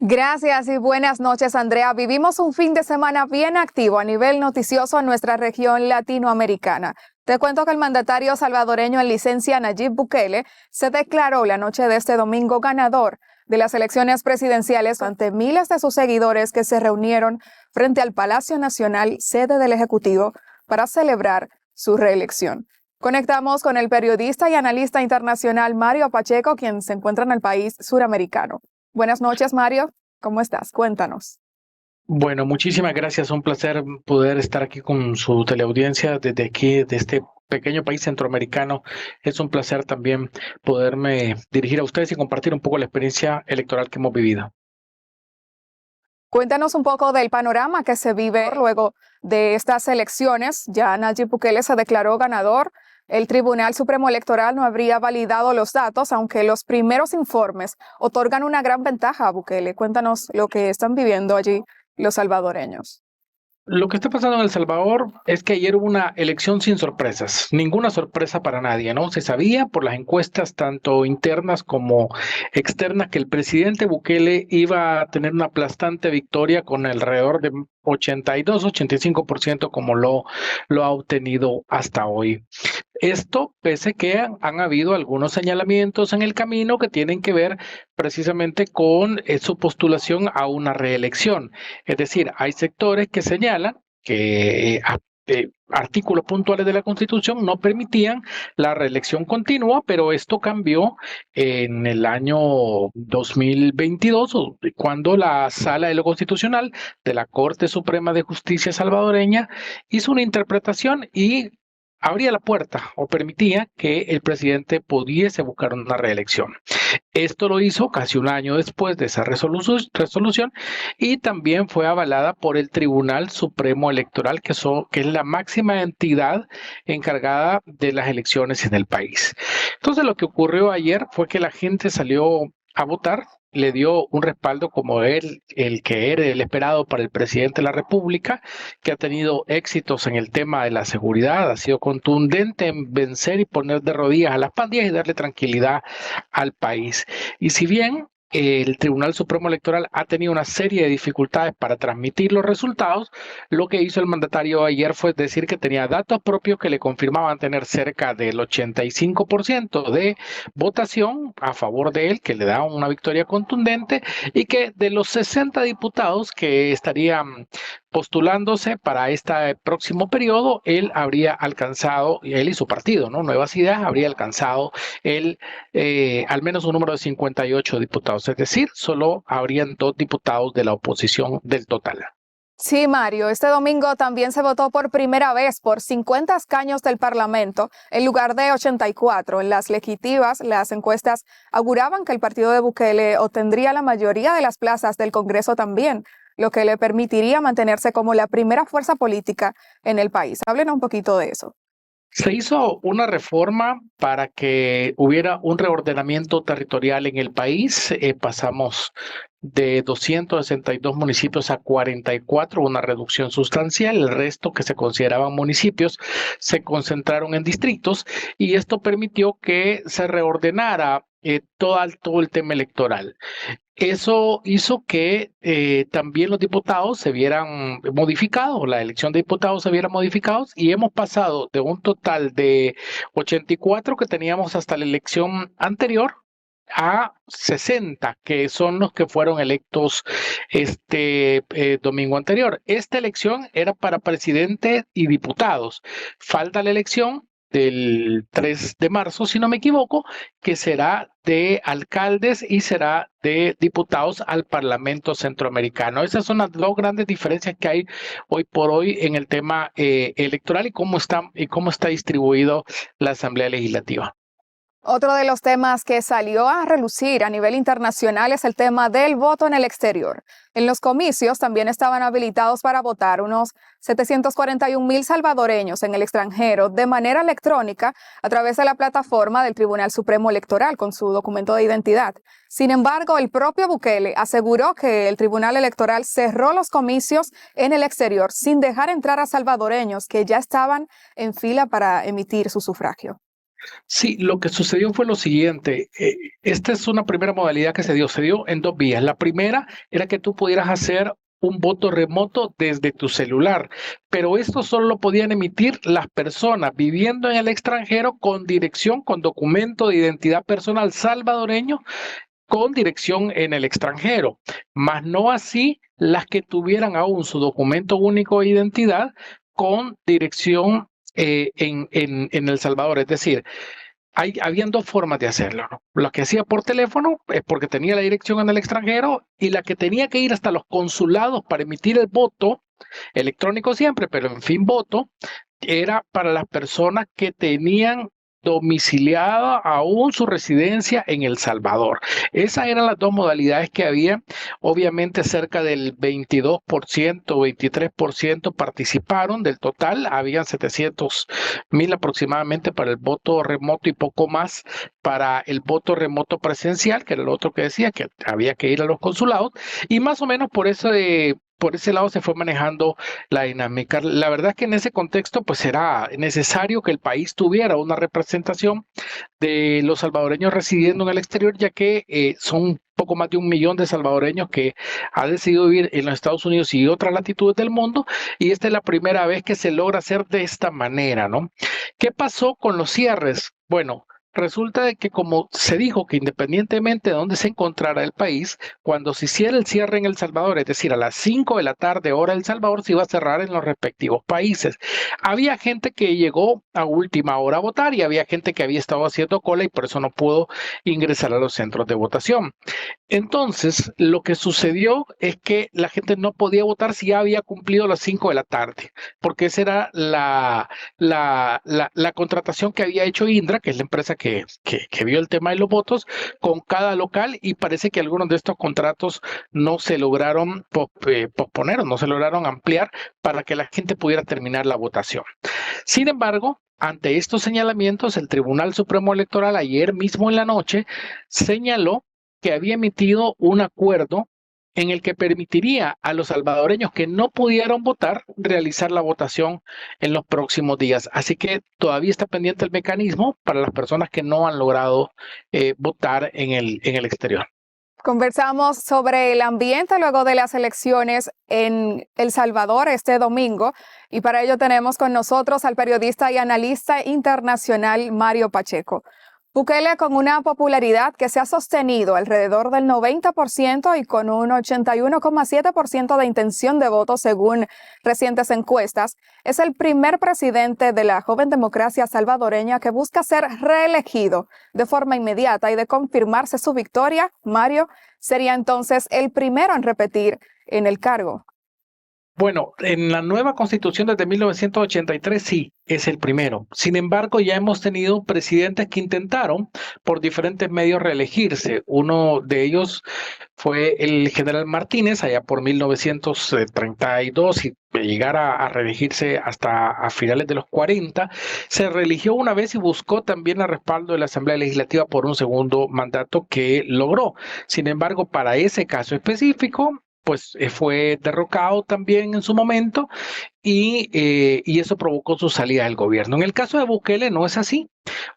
Gracias y buenas noches, Andrea. Vivimos un fin de semana bien activo a nivel noticioso en nuestra región latinoamericana. Te cuento que el mandatario salvadoreño en licencia, Nayib Bukele, se declaró la noche de este domingo ganador de las elecciones presidenciales ante miles de sus seguidores que se reunieron frente al Palacio Nacional, sede del Ejecutivo, para celebrar su reelección. Conectamos con el periodista y analista internacional Mario Pacheco, quien se encuentra en el país suramericano. Buenas noches, Mario. ¿Cómo estás? Cuéntanos. Bueno, muchísimas gracias. Un placer poder estar aquí con su teleaudiencia desde aquí, de este pequeño país centroamericano. Es un placer también poderme dirigir a ustedes y compartir un poco la experiencia electoral que hemos vivido. Cuéntanos un poco del panorama que se vive luego de estas elecciones. Ya Nayib Bukele se declaró ganador. El Tribunal Supremo Electoral no habría validado los datos, aunque los primeros informes otorgan una gran ventaja a Bukele. Cuéntanos lo que están viviendo allí los salvadoreños. Lo que está pasando en El Salvador es que ayer hubo una elección sin sorpresas, ninguna sorpresa para nadie, ¿no? Se sabía por las encuestas, tanto internas como externas, que el presidente Bukele iba a tener una aplastante victoria con alrededor de 82-85% como lo ha obtenido hasta hoy. Esto pese que han habido algunos señalamientos en el camino que tienen que ver precisamente con su postulación a una reelección. Es decir, hay sectores que señalan que artículos puntuales de la Constitución no permitían la reelección continua, pero esto cambió en el año 2022, cuando la Sala de lo Constitucional de la Corte Suprema de Justicia salvadoreña hizo una interpretación y abría la puerta o permitía que el presidente pudiese buscar una reelección. Esto lo hizo casi un año después de esa resolución y también fue avalada por el Tribunal Supremo Electoral, que es la máxima entidad encargada de las elecciones en el país. Entonces, lo que ocurrió ayer fue que la gente salió a votar, le dio un respaldo como el que era el esperado para el presidente de la República, que ha tenido éxitos en el tema de la seguridad, ha sido contundente en vencer y poner de rodillas a las pandillas y darle tranquilidad al país. Y si bien el Tribunal Supremo Electoral ha tenido una serie de dificultades para transmitir los resultados, lo que hizo el mandatario ayer fue decir que tenía datos propios que le confirmaban tener cerca del 85% de votación a favor de él, que le da una victoria contundente, y que de los 60 diputados que estarían postulándose para este próximo periodo, él habría alcanzado, él y su partido, ¿no? Nuevas Ideas, habría alcanzado al menos un número de 58 diputados, es decir, solo habrían 2 diputados de la oposición del total. Sí, Mario, este domingo también se votó por primera vez por 50 escaños del Parlamento en lugar de 84. En las legislativas, las encuestas auguraban que el partido de Bukele obtendría la mayoría de las plazas del Congreso también, lo que le permitiría mantenerse como la primera fuerza política en el país. Háblenos un poquito de eso. Se hizo una reforma para que hubiera un reordenamiento territorial en el país. Pasamos de 262 municipios a 44, una reducción sustancial. El resto, que se consideraban municipios, se concentraron en distritos y esto permitió que se reordenara todo el tema electoral. Eso hizo que también los diputados se vieran modificados, la elección de diputados se viera modificados y hemos pasado de un total de 84 que teníamos hasta la elección anterior a 60, que son los que fueron electos este domingo anterior. Esta elección era para presidente y diputados. Falta la elección del 3 de marzo, si no me equivoco, que será de alcaldes y será de diputados al Parlamento Centroamericano. Esas son las 2 grandes diferencias que hay hoy por hoy en el tema electoral y cómo está distribuido la Asamblea Legislativa. Otro de los temas que salió a relucir a nivel internacional es el tema del voto en el exterior. En los comicios también estaban habilitados para votar unos 741,000 salvadoreños en el extranjero de manera electrónica a través de la plataforma del Tribunal Supremo Electoral con su documento de identidad. Sin embargo, el propio Bukele aseguró que el Tribunal Electoral cerró los comicios en el exterior sin dejar entrar a salvadoreños que ya estaban en fila para emitir su sufragio. Sí, lo que sucedió fue lo siguiente. Esta es una primera modalidad que se dio en dos vías. La primera era que tú pudieras hacer un voto remoto desde tu celular, pero esto solo lo podían emitir las personas viviendo en el extranjero con dirección, con documento de identidad personal salvadoreño, con dirección en el extranjero, más no así las que tuvieran aún su documento único de identidad con dirección en El Salvador. Es decir, habían dos formas de hacerlo, ¿no? La que hacía por teléfono es porque tenía la dirección en el extranjero, y la que tenía que ir hasta los consulados para emitir el voto, electrónico siempre, pero en fin, voto, era para las personas que tenían domiciliada aún su residencia en El Salvador. Esas eran las dos modalidades que había. Obviamente cerca del 22%, 23% participaron del total. Habían 700,000 aproximadamente para el voto remoto y poco más para el voto remoto presencial, que era lo otro que decía, que había que ir a los consulados. Y más o menos por ese lado se fue manejando la dinámica. La verdad es que en ese contexto pues era necesario que el país tuviera una representación de los salvadoreños residiendo en el exterior, ya que son poco más de 1 millón de salvadoreños que han decidido vivir en los Estados Unidos y otras latitudes del mundo, y esta es la primera vez que se logra hacer de esta manera, ¿no? ¿Qué pasó con los cierres? Bueno, resulta de que como se dijo que independientemente de dónde se encontrara el país, cuando se hiciera el cierre en El Salvador, es decir, a las 5 de la tarde hora El Salvador, se iba a cerrar en los respectivos países. Había gente que llegó a última hora a votar y había gente que había estado haciendo cola y por eso no pudo ingresar a los centros de votación. Entonces, lo que sucedió es que la gente no podía votar si ya había cumplido las 5 de la tarde, porque esa era la contratación que había hecho Indra, que es la empresa que vio el tema de los votos, con cada local, y parece que algunos de estos contratos no se lograron posponer o no se lograron ampliar para que la gente pudiera terminar la votación. Sin embargo, ante estos señalamientos, el Tribunal Supremo Electoral ayer mismo en la noche señaló que había emitido un acuerdo en el que permitiría a los salvadoreños que no pudieron votar realizar la votación en los próximos días. Así que todavía está pendiente el mecanismo para las personas que no han logrado votar en el exterior. Conversamos sobre el ambiente luego de las elecciones en El Salvador este domingo, y para ello tenemos con nosotros al periodista y analista internacional Mario Pacheco. Bukele, con una popularidad que se ha sostenido alrededor del 90% y con un 81,7% de intención de voto según recientes encuestas, es el primer presidente de la joven democracia salvadoreña que busca ser reelegido de forma inmediata, y de confirmarse su victoria, Mario, sería entonces el primero en repetir en el cargo. Bueno, en la nueva constitución desde 1983 sí, es el primero. Sin embargo, ya hemos tenido presidentes que intentaron por diferentes medios reelegirse. Uno de ellos fue el general Martínez allá por 1932, y llegar a reelegirse hasta a finales de los 40. Se reeligió una vez y buscó también el respaldo de la Asamblea Legislativa por un segundo mandato que logró. Sin embargo, para ese caso específico, pues fue derrocado también en su momento, y eso provocó su salida del gobierno. En el caso de Bukele no es así.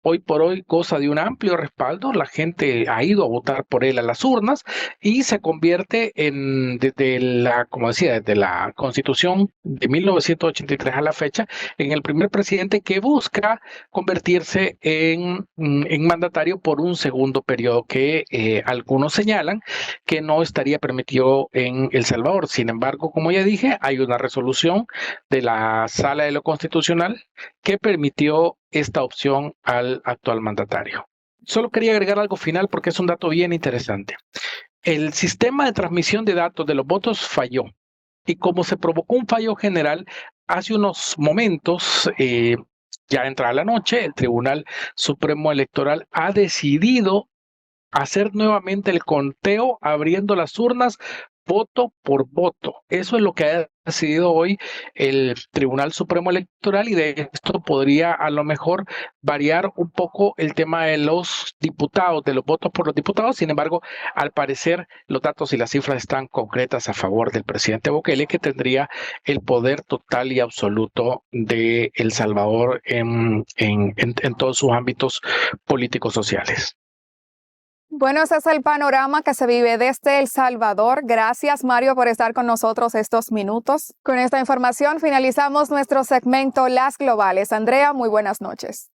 Hoy por hoy goza de un amplio respaldo, la gente ha ido a votar por él a las urnas y se convierte desde la Constitución de 1983 a la fecha, en el primer presidente que busca convertirse en mandatario por un segundo periodo, que algunos señalan que no estaría permitido en El Salvador. Sin embargo, como ya dije, hay una resolución de la Sala de lo Constitucional que permitió esta opción al actual mandatario. Solo quería agregar algo final porque es un dato bien interesante. El sistema de transmisión de datos de los votos falló, y como se provocó un fallo general, hace unos momentos, ya entrada la noche, el Tribunal Supremo Electoral ha decidido hacer nuevamente el conteo abriendo las urnas voto por voto. Eso es lo que ha decidido hoy el Tribunal Supremo Electoral, y de esto podría a lo mejor variar un poco el tema de los diputados, de los votos por los diputados. Sin embargo, al parecer los datos y las cifras están concretas a favor del presidente Bukele, que tendría el poder total y absoluto de El Salvador en todos sus ámbitos políticos sociales. Bueno, ese es el panorama que se vive desde El Salvador. Gracias, Mario, por estar con nosotros estos minutos. Con esta información finalizamos nuestro segmento Las Globales. Andrea, muy buenas noches.